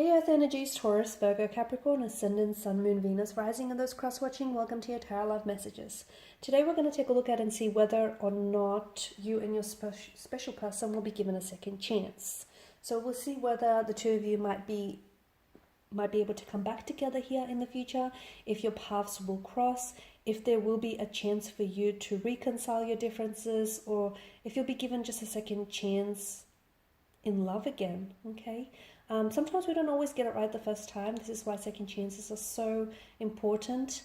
Hey Earth Energies, Taurus, Virgo, Capricorn, Ascendant, Sun, Moon, Venus, Rising, and those cross-watching, welcome to your Tarot Love Messages. Today we're going to take a look at and see whether or not you and your special person will be given a second chance. So we'll see whether the two of you might be able to come back together here in the future, if your paths will cross, if there will be a chance for you to reconcile your differences, or if you'll be given just a second chance in love again, okay? Sometimes we don't always get it right the first time. This is why second chances are so important.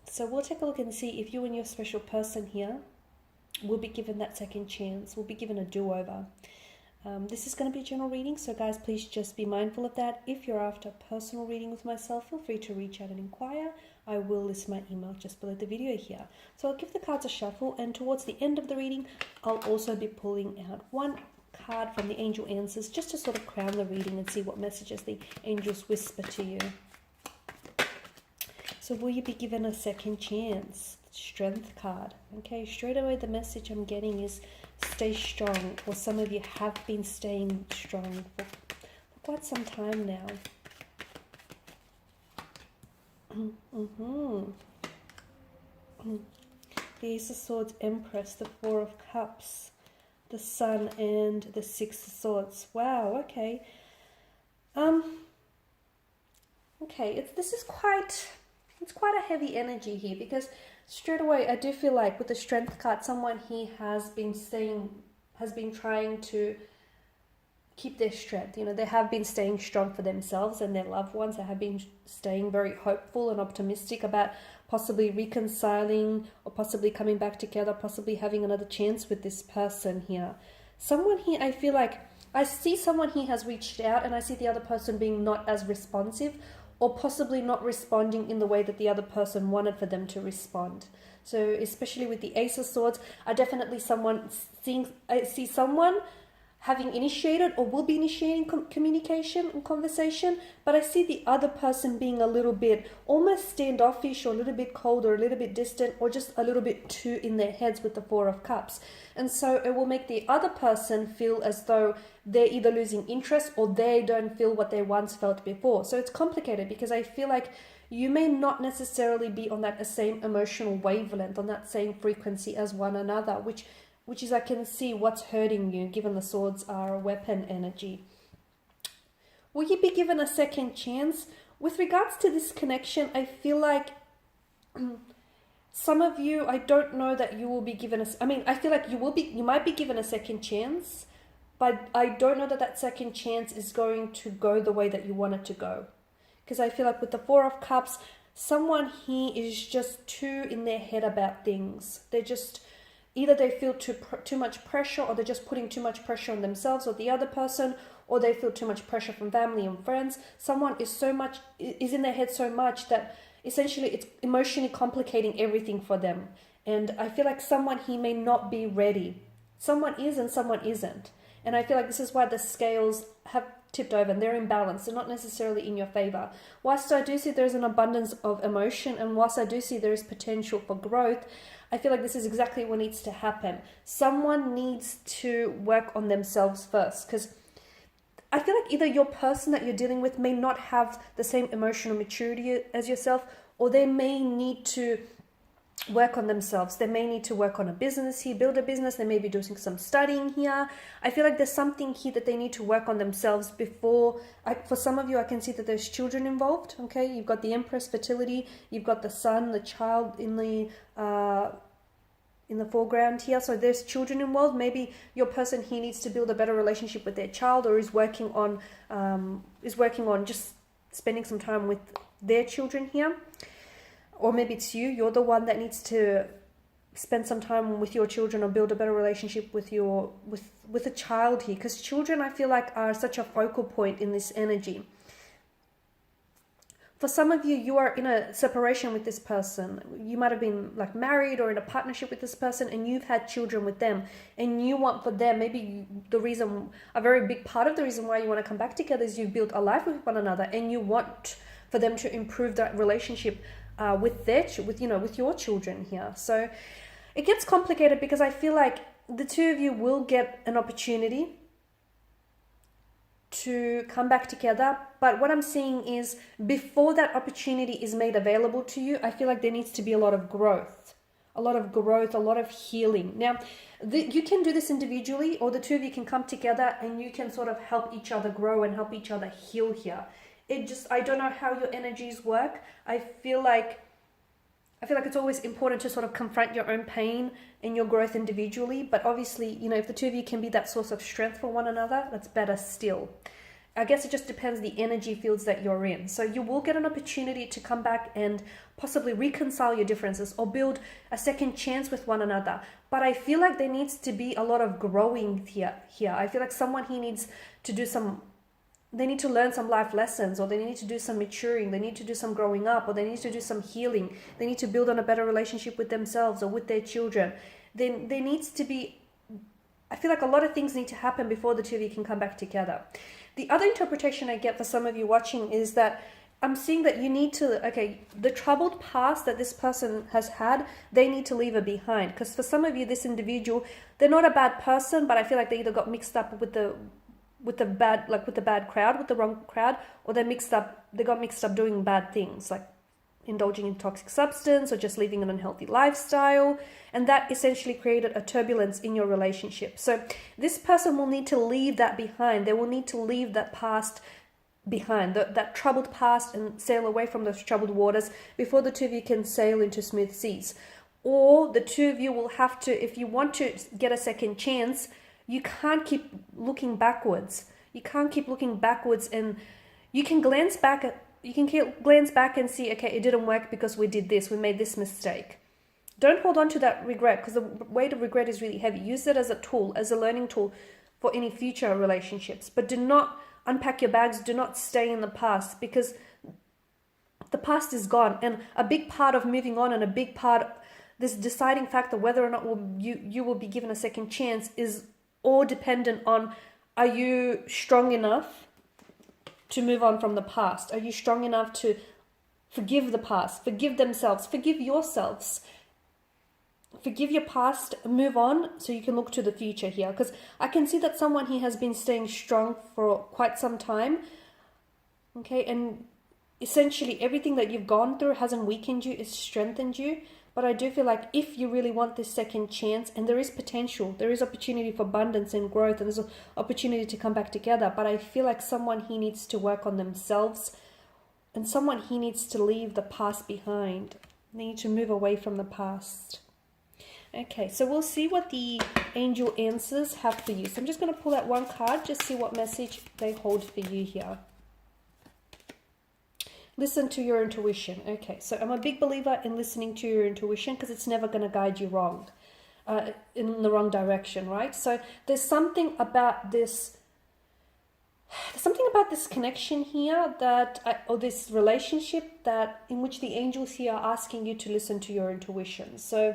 So we'll take a look and see if you and your special person here will be given that second chance, will be given a do-over. This is going to be a general reading, so guys, please just be mindful of that. If you're after a personal reading with myself, feel free to reach out and inquire. I will list my email just below the video here. So I'll give the cards a shuffle, and towards the end of the reading, I'll also be pulling out one card from the angel answers just to sort of crown the reading and see what messages the angels whisper to you. So will you be given a second chance? Strength card. Okay, straight away the message I'm getting is stay strong, or some of you have been staying strong for quite some time now. The Ace of Swords, Empress, the Four of Cups, the Sun, and the Six of Swords. Wow, okay. Okay, it's quite a heavy energy here, because straight away I do feel like with the Strength card, someone here has been trying to keep their strength. You know, they have been staying strong for themselves and their loved ones. They have been staying very hopeful and optimistic about possibly reconciling or possibly coming back together, possibly having another chance with this person here. Someone here, I feel like I see someone here has reached out, and I see the other person being not as responsive, or possibly not responding in the way that the other person wanted for them to respond. So especially with the Ace of Swords, I see someone having initiated or will be initiating communication and conversation, but I see the other person being a little bit almost standoffish, or a little bit cold, or a little bit distant, or just a little bit too in their heads with the Four of Cups. And so it will make the other person feel as though they're either losing interest or they don't feel what they once felt before. So it's complicated, because I feel like you may not necessarily be on that same emotional wavelength, on that same frequency as one another, which is, I can see what's hurting you, given the swords are a weapon energy. Will you be given a second chance? With regards to this connection, I feel like some of you, I don't know that you will be given I feel like you might be given a second chance, but I don't know that that second chance is going to go the way that you want it to go. Because I feel like with the Four of Cups, someone here is just too in their head about things. They're just, either they feel too much pressure, or they're just putting too much pressure on themselves or the other person, or they feel too much pressure from family and friends. Someone is in their head so much that essentially it's emotionally complicating everything for them. And I feel like someone here may not be ready. Someone is and someone isn't. And I feel like this is why the scales have tipped over and they're imbalanced. They're not necessarily in your favor. Whilst I do see there's an abundance of emotion, and whilst I do see there is potential for growth, I feel like this is exactly what needs to happen. Someone needs to work on themselves first, because I feel like either your person that you're dealing with may not have the same emotional maturity as yourself, or they may need to work on themselves. They may need to work on a business here, build a business. They may be doing some studying here. I feel like there's something here that they need to work on themselves before. For some of you, I can see that there's children involved. Okay, you've got the Empress, fertility. You've got the Sun, the child in the foreground here. So there's children involved. Maybe your person here needs to build a better relationship with their child, or is working on just spending some time with their children here. Or maybe it's you're the one that needs to spend some time with your children, or build a better relationship with a child here. Because children, I feel like, are such a focal point in this energy. For some of you, you are in a separation with this person. You might have been like married or in a partnership with this person, and you've had children with them, and you want for them, maybe a very big part of the reason why you want to come back together is you've built a life with one another, and you want for them to improve that relationship with your children here. So it gets complicated, because I feel like the two of you will get an opportunity to come back together. But what I'm seeing is before that opportunity is made available to you, I feel like there needs to be a lot of growth, a lot of healing. Now, you can do this individually, or the two of you can come together and you can sort of help each other grow and help each other heal here. I don't know how your energies work. I feel like it's always important to sort of confront your own pain and your growth individually. But obviously, if the two of you can be that source of strength for one another, that's better still. I guess it just depends the energy fields that you're in. So you will get an opportunity to come back and possibly reconcile your differences or build a second chance with one another. But I feel like there needs to be a lot of growing here. I feel like someone here needs to they need to learn some life lessons, or they need to do some maturing, they need to do some growing up, or they need to do some healing. They need to build on a better relationship with themselves or with their children. Then there needs to be, I feel like a lot of things need to happen before the two of you can come back together. The other interpretation I get for some of you watching is that I'm seeing that you need to, the troubled past that this person has had, they need to leave it behind. Because for some of you, this individual, they're not a bad person, but I feel like they either got mixed up with the bad crowd, with the wrong crowd, or they got mixed up doing bad things, like indulging in toxic substance or just living an unhealthy lifestyle. And that essentially created a turbulence in your relationship. So this person will need to leave that behind. They will need to leave that past behind, that troubled past, and sail away from those troubled waters before the two of you can sail into smooth seas. Or the two of you will have to, if you want to get a second chance, you can't keep looking backwards. You can't keep looking backwards, and you can glance back and see, okay, it didn't work because we did this, we made this mistake. Don't hold on to that regret, because the weight of regret is really heavy. Use it as a tool, as a learning tool for any future relationships. But do not unpack your bags. Do not stay in the past, because the past is gone. And a big part of moving on, and a big part, this deciding factor whether or not you will be given a second chance, is all dependent on, are you strong enough to move on from the past? Are you strong enough to forgive the past, forgive themselves, forgive yourselves, forgive your past, move on so you can look to the future here? Because I can see that someone here has been staying strong for quite some time. Okay, and essentially everything that you've gone through hasn't weakened you, it's strengthened you. But I do feel like if you really want this second chance, and there is potential, there is opportunity for abundance and growth, and there's an opportunity to come back together, but I feel like someone here needs to work on themselves, and someone here needs to leave the past behind. They need to move away from the past. Okay, so we'll see what the angel answers have for you. So I'm just going to pull out one card, just see what message they hold for you here. Listen to your intuition. Okay, so I'm a big believer in listening to your intuition, because it's never going to guide you wrong, in the wrong direction, right? So there's something about this connection here or this relationship in which the angels here are asking you to listen to your intuition. So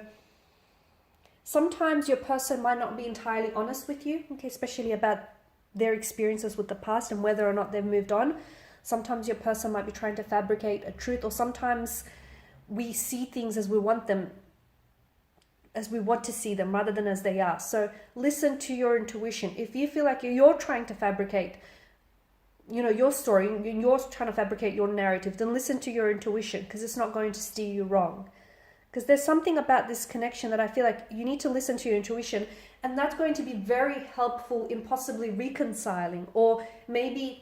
sometimes your person might not be entirely honest with you, okay, especially about their experiences with the past and whether or not they've moved on. Sometimes your person might be trying to fabricate a truth, or sometimes we see things as we want to see them rather than as they are. So listen to your intuition. If you feel like you're trying to fabricate, your story, you're trying to fabricate your narrative, then listen to your intuition, because it's not going to steer you wrong. Because there's something about this connection that I feel like you need to listen to your intuition, and that's going to be very helpful in possibly reconciling, or maybe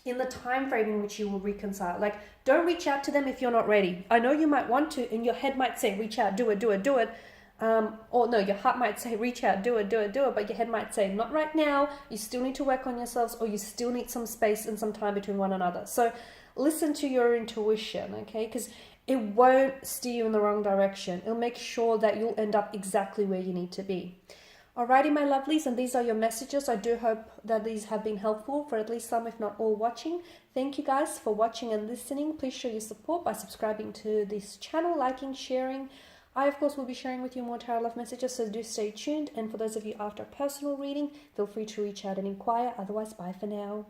in the time frame in which you will reconcile. Like, don't reach out to them if you're not ready. I know you might want to, and your head might say, reach out, do it. Or no, your heart might say, reach out, do it, but your head might say, not right now, you still need to work on yourselves, or you still need some space and some time between one another. So listen to your intuition, okay? Because it won't steer you in the wrong direction. It'll make sure that you'll end up exactly where you need to be. Alrighty, my lovelies, and these are your messages. I do hope that these have been helpful for at least some, if not all, watching. Thank you guys for watching and listening. Please show your support by subscribing to this channel, liking, sharing. I, of course, will be sharing with you more tarot love messages, so do stay tuned. And for those of you after a personal reading, feel free to reach out and inquire. Otherwise, bye for now.